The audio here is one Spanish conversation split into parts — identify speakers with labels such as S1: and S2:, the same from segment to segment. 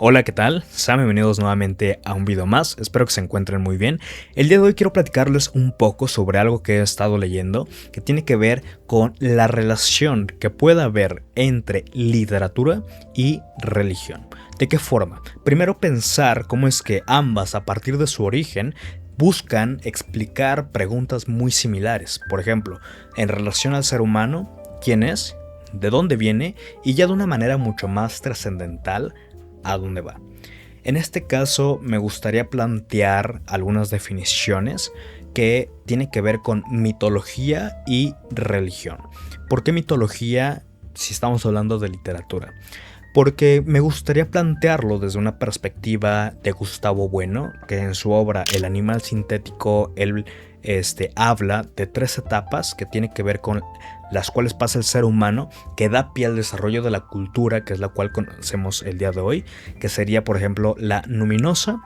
S1: Hola, ¿qué tal? Sean bienvenidos nuevamente a un video más, espero que se encuentren muy bien. El día de hoy quiero platicarles un poco sobre algo que he estado leyendo que tiene que ver con la relación que puede haber entre literatura y religión. ¿De qué forma? Primero pensar cómo es que ambas, a partir de su origen, buscan explicar preguntas muy similares. Por ejemplo, en relación al ser humano, ¿quién es? ¿De dónde viene? Y ya de una manera mucho más trascendental, ¿a dónde va? En este caso me gustaría plantear algunas definiciones que tienen que ver con mitología y religión. ¿Por qué mitología si estamos hablando de literatura? Porque me gustaría plantearlo desde una perspectiva de Gustavo Bueno, que en su obra El animal sintético él habla de tres etapas que tienen que ver con las cuales pasa el ser humano, que da pie al desarrollo de la cultura, que es la cual conocemos el día de hoy, que sería por ejemplo la numinosa,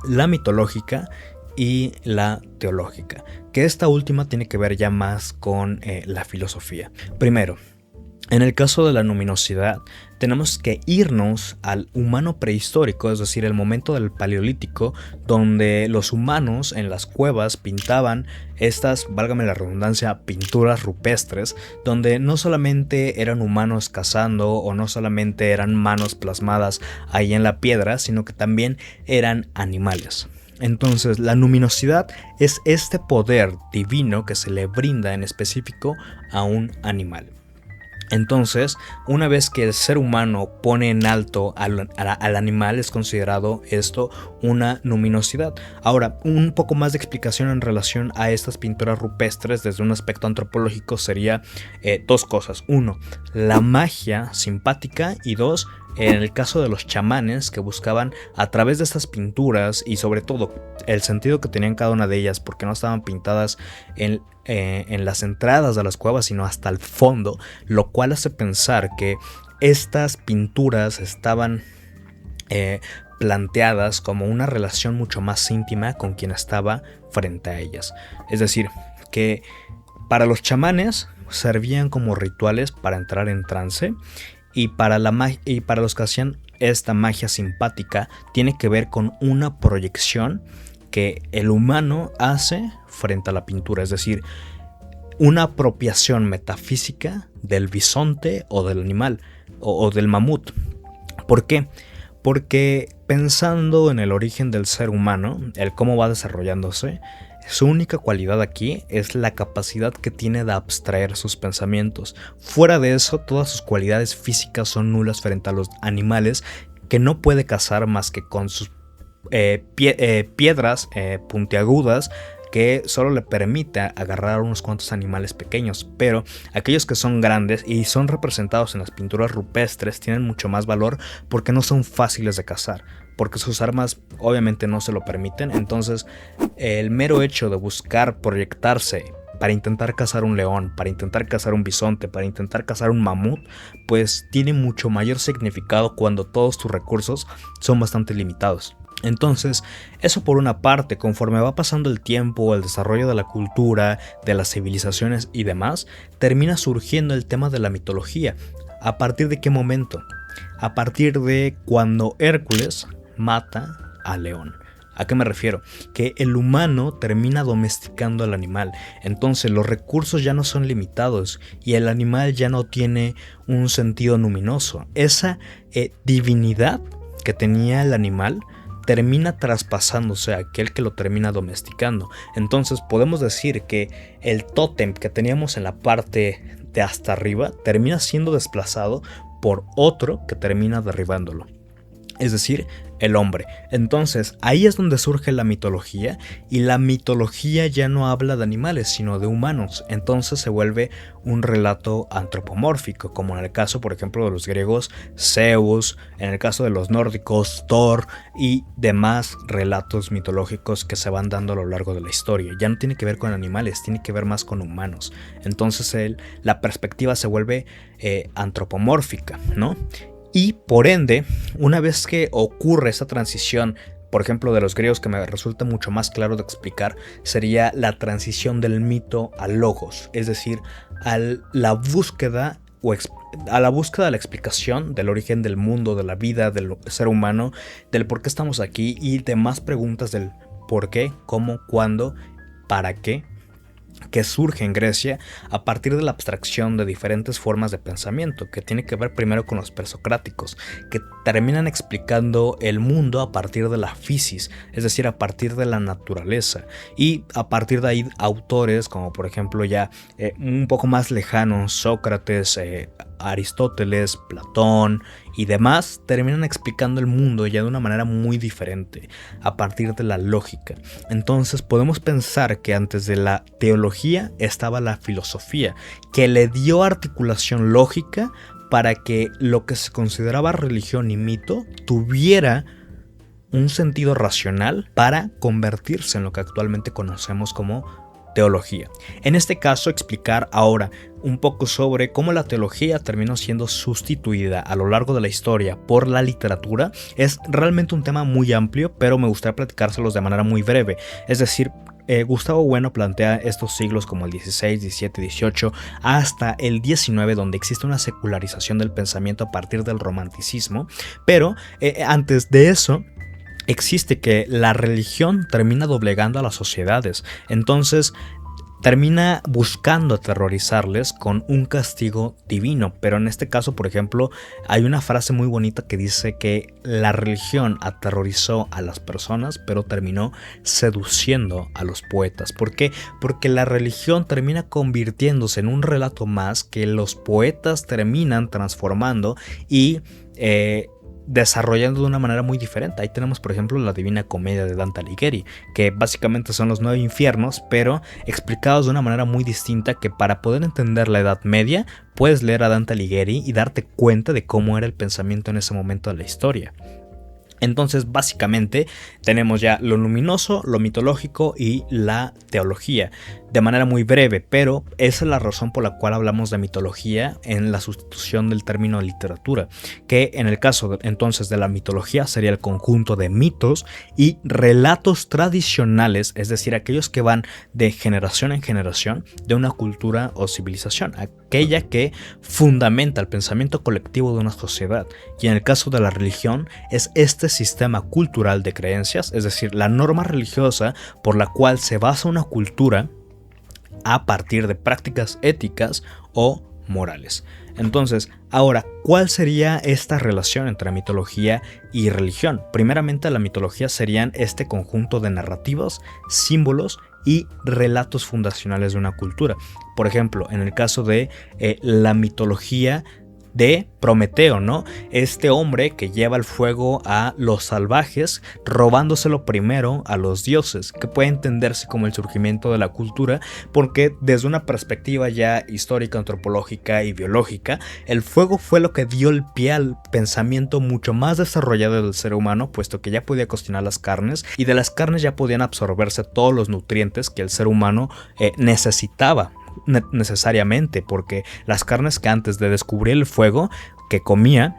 S1: la mitológica y la teológica, que esta última tiene que ver ya más con la filosofía. Primero, en el caso de la luminosidad, tenemos que irnos al humano prehistórico, es decir, el momento del paleolítico, donde los humanos en las cuevas pintaban estas, válgame la redundancia, pinturas rupestres, donde no solamente eran humanos cazando o no solamente eran manos plasmadas ahí en la piedra, sino que también eran animales. Entonces, la luminosidad es este poder divino que se le brinda en específico a un animal. Entonces, una vez que el ser humano pone en alto al animal, es considerado esto una luminosidad. Ahora, un poco más de explicación en relación a estas pinturas rupestres desde un aspecto antropológico sería dos cosas. Uno, la magia simpática, y dos, en el caso de los chamanes que buscaban a través de estas pinturas y sobre todo el sentido que tenían cada una de ellas, porque no estaban pintadas en las entradas de las cuevas sino hasta el fondo, lo cual hace pensar que estas pinturas estaban planteadas como una relación mucho más íntima con quien estaba frente a ellas. Es decir, que para los chamanes servían como rituales para entrar en trance. Y para los que hacían esta magia simpática, tiene que ver con una proyección que el humano hace frente a la pintura, es decir, una apropiación metafísica del bisonte o del animal o del mamut. ¿Por qué? Porque pensando en el origen del ser humano, el cómo va desarrollándose, su única cualidad aquí es la capacidad que tiene de abstraer sus pensamientos. Fuera de eso, todas sus cualidades físicas son nulas frente a los animales, que no puede cazar más que con sus piedras puntiagudas, que solo le permite agarrar unos cuantos animales pequeños, pero aquellos que son grandes y son representados en las pinturas rupestres tienen mucho más valor porque no son fáciles de cazar, porque sus armas obviamente no se lo permiten. Entonces el mero hecho de buscar proyectarse para intentar cazar un león, para intentar cazar un bisonte, para intentar cazar un mamut, pues tiene mucho mayor significado cuando todos tus recursos son bastante limitados. Entonces, eso por una parte, conforme va pasando el tiempo, el desarrollo de la cultura, de las civilizaciones y demás, termina surgiendo el tema de la mitología. ¿A partir de qué momento? A partir de cuando Hércules mata al león. ¿A qué me refiero? Que el humano termina domesticando al animal, entonces los recursos ya no son limitados y el animal ya no tiene un sentido luminoso. Esa divinidad que tenía el animal termina traspasándose a aquel que lo termina domesticando. Entonces podemos decir que el tótem que teníamos en la parte de hasta arriba termina siendo desplazado por otro que termina derribándolo, es decir, el hombre. Entonces ahí es donde surge la mitología, y la mitología ya no habla de animales sino de humanos. Entonces se vuelve un relato antropomórfico, como en el caso por ejemplo de los griegos Zeus, en el caso de los nórdicos Thor y demás relatos mitológicos que se van dando a lo largo de la historia. Ya no tiene que ver con animales, tiene que ver más con humanos. Entonces la perspectiva se vuelve antropomórfica, ¿no? Y por ende, una vez que ocurre esa transición, por ejemplo de los griegos, que me resulta mucho más claro de explicar, sería la transición del mito al logos, es decir, a la búsqueda a la búsqueda de la explicación del origen del mundo, de la vida, del ser humano, del por qué estamos aquí y demás preguntas del por qué, cómo, cuándo, para qué, que surge en Grecia a partir de la abstracción de diferentes formas de pensamiento, que tiene que ver primero con los presocráticos, que terminan explicando el mundo a partir de la physis, es decir, a partir de la naturaleza, y a partir de ahí autores como por ejemplo ya un poco más lejanos, Sócrates, Aristóteles, Platón y demás, terminan explicando el mundo ya de una manera muy diferente, a partir de la lógica. Entonces podemos pensar que antes de la teología estaba la filosofía, que le dio articulación lógica para que lo que se consideraba religión y mito tuviera un sentido racional para convertirse en lo que actualmente conocemos como teología. En este caso, explicar ahora un poco sobre cómo la teología terminó siendo sustituida a lo largo de la historia por la literatura es realmente un tema muy amplio, pero me gustaría platicárselos de manera muy breve. Es decir, Gustavo Bueno plantea estos siglos como el 16, 17, 18 hasta el 19, donde existe una secularización del pensamiento a partir del romanticismo, pero antes de eso existe que la religión termina doblegando a las sociedades, entonces termina buscando aterrorizarles con un castigo divino. Pero en este caso, por ejemplo, hay una frase muy bonita que dice que la religión aterrorizó a las personas, pero terminó seduciendo a los poetas. ¿Por qué? Porque la religión termina convirtiéndose en un relato más que los poetas terminan transformando y desarrollando de una manera muy diferente. Ahí tenemos por ejemplo la Divina Comedia de Dante Alighieri, que básicamente son los 9 infiernos, pero explicados de una manera muy distinta, que para poder entender la Edad Media puedes leer a Dante Alighieri y darte cuenta de cómo era el pensamiento en ese momento de la historia. Entonces básicamente tenemos ya lo luminoso, lo mitológico y la teología, de manera muy breve, pero esa es la razón por la cual hablamos de mitología en la sustitución del término literatura, que en el caso entonces de la mitología sería el conjunto de mitos y relatos tradicionales, es decir, aquellos que van de generación en generación de una cultura o civilización, aquella que fundamenta el pensamiento colectivo de una sociedad. Y en el caso de la religión es este sistema cultural de creencias, es decir, la norma religiosa por la cual se basa una cultura a partir de prácticas éticas o morales. Entonces, ahora, ¿cuál sería esta relación entre mitología y religión? Primeramente, la mitología serían este conjunto de narrativas, símbolos y relatos fundacionales de una cultura. Por ejemplo, en el caso de la mitología de Prometeo, ¿no? Este hombre que lleva el fuego a los salvajes, robándoselo primero a los dioses, que puede entenderse como el surgimiento de la cultura, porque desde una perspectiva ya histórica, antropológica y biológica, el fuego fue lo que dio el pie al pensamiento mucho más desarrollado del ser humano, puesto que ya podía cocinar las carnes, y de las carnes ya podían absorberse todos los nutrientes que el ser humano necesitaba necesariamente, porque las carnes que antes de descubrir el fuego que comía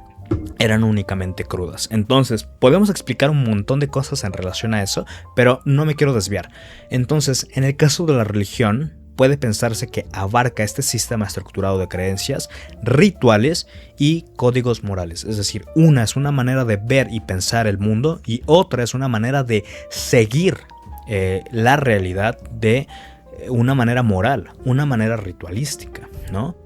S1: eran únicamente crudas. Entonces podemos explicar un montón de cosas en relación a eso, pero no me quiero desviar. Entonces, en el caso de la religión, puede pensarse que abarca este sistema estructurado de creencias, rituales y códigos morales. Es decir, una es una manera de ver y pensar el mundo y otra es una manera de seguir la realidad de una manera moral, una manera ritualística, ¿no?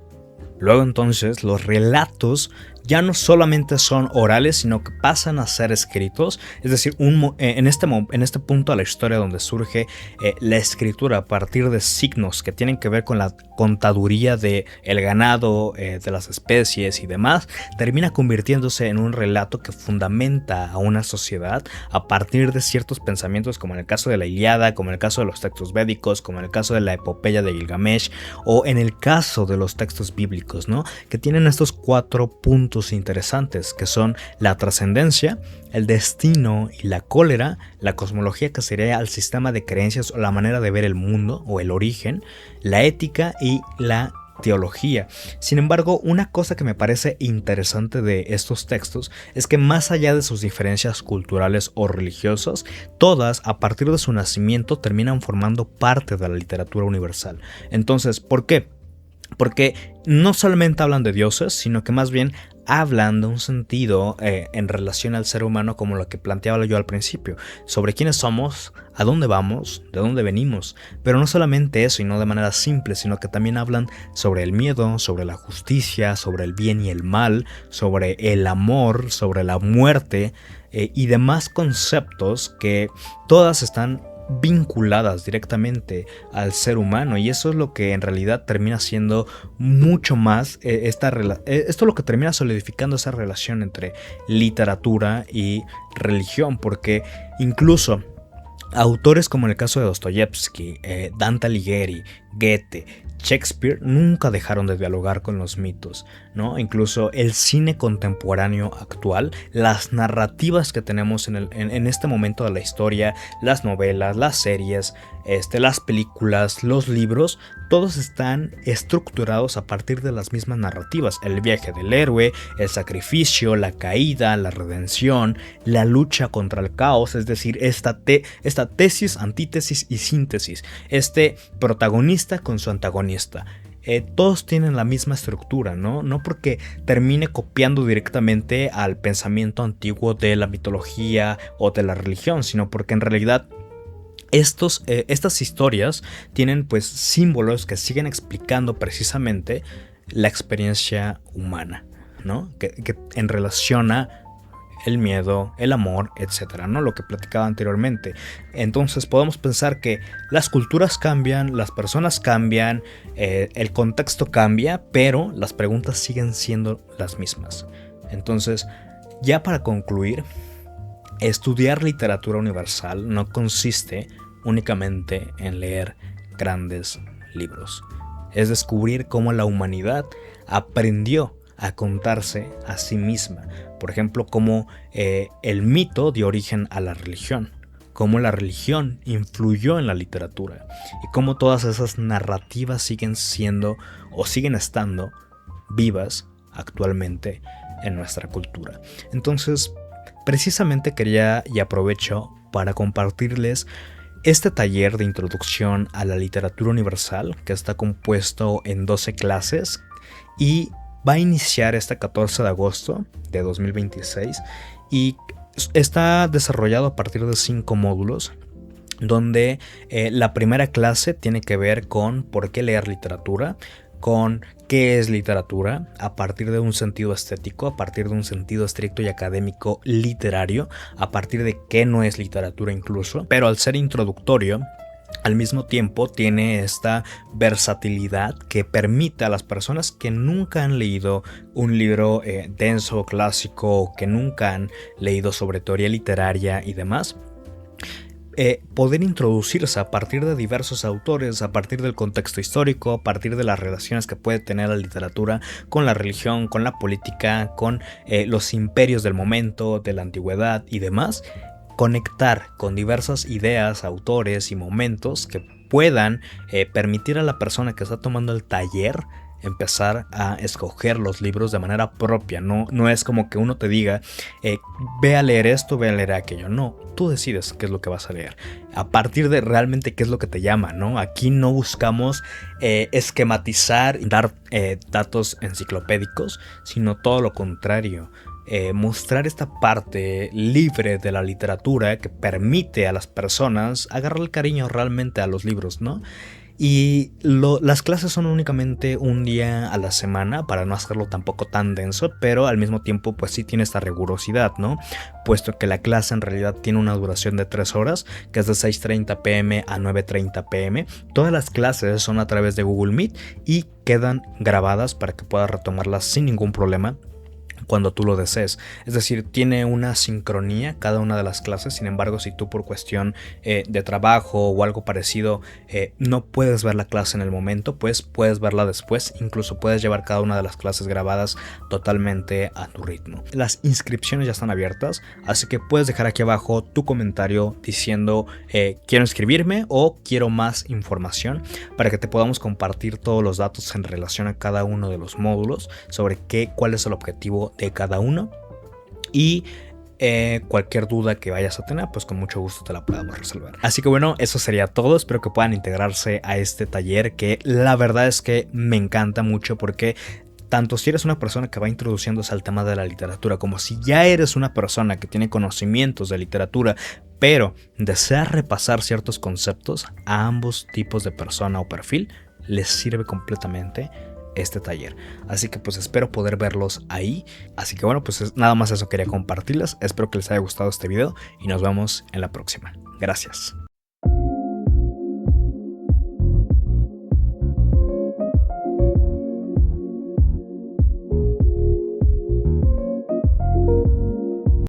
S1: Luego entonces los relatos ya no solamente son orales, sino que pasan a ser escritos, es decir, en este punto de la historia donde surge la escritura a partir de signos que tienen que ver con la contaduría del ganado, de las especies y demás, termina convirtiéndose en un relato que fundamenta a una sociedad a partir de ciertos pensamientos, como en el caso de la Ilíada, como en el caso de los textos védicos, como en el caso de la epopeya de Gilgamesh, o en el caso de los textos bíblicos, ¿no? Que tienen estos 4 puntos interesantes, que son la trascendencia, el destino y la cólera, la cosmología, que sería el sistema de creencias o la manera de ver el mundo o el origen, la ética y la teología. Sin embargo, una cosa que me parece interesante de estos textos es que más allá de sus diferencias culturales o religiosas, todas a partir de su nacimiento terminan formando parte de la literatura universal. Entonces, ¿por qué? Porque no solamente hablan de dioses, sino que más bien hablan de un sentido en relación al ser humano, como lo que planteaba yo al principio, sobre quiénes somos, a dónde vamos, de dónde venimos. Pero no solamente eso, y no de manera simple, sino que también hablan sobre el miedo, sobre la justicia, sobre el bien y el mal, sobre el amor, sobre la muerte y demás conceptos que todas están vinculadas directamente al ser humano, y eso es lo que en realidad termina siendo mucho más esto es lo que termina solidificando esa relación entre literatura y religión, porque incluso autores como en el caso de Dostoyevsky, Dante Alighieri, Goethe, Shakespeare nunca dejaron de dialogar con los mitos, ¿no? Incluso el cine contemporáneo actual, las narrativas que tenemos en este momento de la historia, las novelas, las series, las películas, los libros, todos están estructurados a partir de las mismas narrativas. El viaje del héroe, el sacrificio, la caída, la redención, la lucha contra el caos, es decir, esta tesis, antítesis y síntesis, este protagonista con su antagonista. Todos tienen la misma estructura, ¿no? No porque termine copiando directamente al pensamiento antiguo de la mitología o de la religión, sino porque en realidad estas historias tienen pues símbolos que siguen explicando precisamente la experiencia humana, ¿no? Que en relación a el miedo, el amor, etcétera, ¿no? Lo que platicaba anteriormente. Entonces podemos pensar que las culturas cambian, las personas cambian, el contexto cambia, pero las preguntas siguen siendo las mismas. Entonces, ya para concluir, estudiar literatura universal no consiste únicamente en leer grandes libros. Es descubrir cómo la humanidad aprendió a contarse a sí misma. Por ejemplo, cómo el mito dio origen a la religión, cómo la religión influyó en la literatura y cómo todas esas narrativas siguen siendo o siguen estando vivas actualmente en nuestra cultura. Entonces, precisamente quería y aprovecho para compartirles este taller de introducción a la literatura universal, que está compuesto en 12 clases y va a iniciar este 14 de agosto de 2026 y está desarrollado a partir de 5 módulos, donde la primera clase tiene que ver con por qué leer literatura, con qué es literatura a partir de un sentido estético, a partir de un sentido estricto y académico literario, a partir de qué no es literatura incluso, pero al ser introductorio, al mismo tiempo tiene esta versatilidad que permite a las personas que nunca han leído un libro denso, clásico, que nunca han leído sobre teoría literaria y demás, poder introducirse a partir de diversos autores, a partir del contexto histórico, a partir de las relaciones que puede tener la literatura con la religión, con la política, con los imperios del momento, de la antigüedad y demás. Conectar con diversas ideas, autores y momentos que puedan permitir a la persona que está tomando el taller empezar a escoger los libros de manera propia. No es como que uno te diga ve a leer esto, ve a leer aquello. No, tú decides qué es lo que vas a leer a partir de realmente qué es lo que te llama, ¿no? Aquí no buscamos esquematizar, dar datos enciclopédicos, sino todo lo contrario. Mostrar esta parte libre de la literatura que permite a las personas agarrar el cariño realmente a los libros, ¿no? Y las clases son únicamente un día a la semana para no hacerlo tampoco tan denso, pero al mismo tiempo pues sí tiene esta rigurosidad, ¿no? Puesto que la clase en realidad tiene una duración de 3 horas, que es de 6:30 pm a 9:30 pm. Todas las clases son a través de Google Meet y quedan grabadas para que puedas retomarlas sin ningún problema cuando tú lo desees. Es decir, tiene una sincronía cada una de las clases. Sin embargo, si tú por cuestión de trabajo o algo parecido no puedes ver la clase en el momento, pues puedes verla después. Incluso puedes llevar cada una de las clases grabadas totalmente a tu ritmo. Las inscripciones ya están abiertas, así que puedes dejar aquí abajo tu comentario diciendo quiero inscribirme o quiero más información, para que te podamos compartir todos los datos en relación a cada uno de los módulos, sobre cuál es el objetivo de cada uno. Y Cualquier duda que vayas a tener, pues con mucho gusto te la podemos resolver. Así que bueno, eso sería todo. Espero que puedan integrarse a este taller, que la verdad es que me encanta mucho, porque tanto si eres una persona que va introduciéndose al tema de la literatura, como si ya eres una persona que tiene conocimientos de literatura, pero desea repasar ciertos conceptos, a ambos tipos de persona o perfil les sirve completamente este taller. Así que pues espero poder verlos ahí. Así que bueno, pues nada más eso quería compartirles. Espero que les haya gustado este video y nos vemos en la próxima. Gracias.